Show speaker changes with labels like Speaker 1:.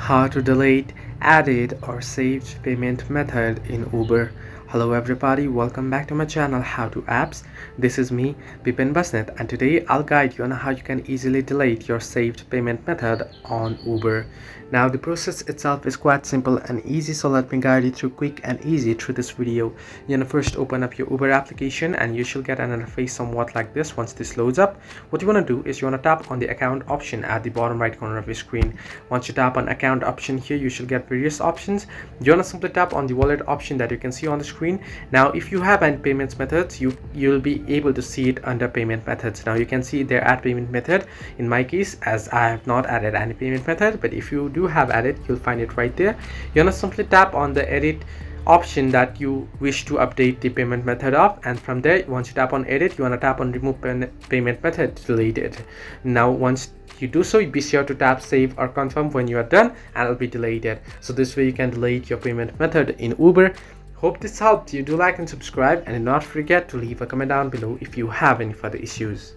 Speaker 1: How to delete, edit or save payment method in Uber. Hello everybody, welcome back to my channel How to Apps. This is me Bipin Basnet, and today I'll guide you on how you can easily delete your saved payment method on Uber. Now the process itself is quite simple and easy, so let me guide you through quick and easy through this video. You're gonna first open up your Uber application and you should get an interface somewhat like this. Once this loads up, what you want to do is you want to tap on the account option at the bottom right corner of your screen. Once you tap on account option here, you should get various options. You want to simply tap on the wallet option that you can see on the screen. Now if you have any payments methods, you'll be able to see it under payment methods. Now you can see there add payment method. In my case, as I have not added any payment method, but if you do have added, you'll find it right there. You want to simply tap on the edit option that you wish to update the payment method of, and from there, once you tap on edit, you want to tap on remove payment method to delete it. Now once you do so, be sure to tap save or confirm when you are done, and it'll be deleted. So this way you can delete your payment method in Uber. Hope this helped you. Do like and subscribe, and do not forget to leave a comment down below if you have any further issues.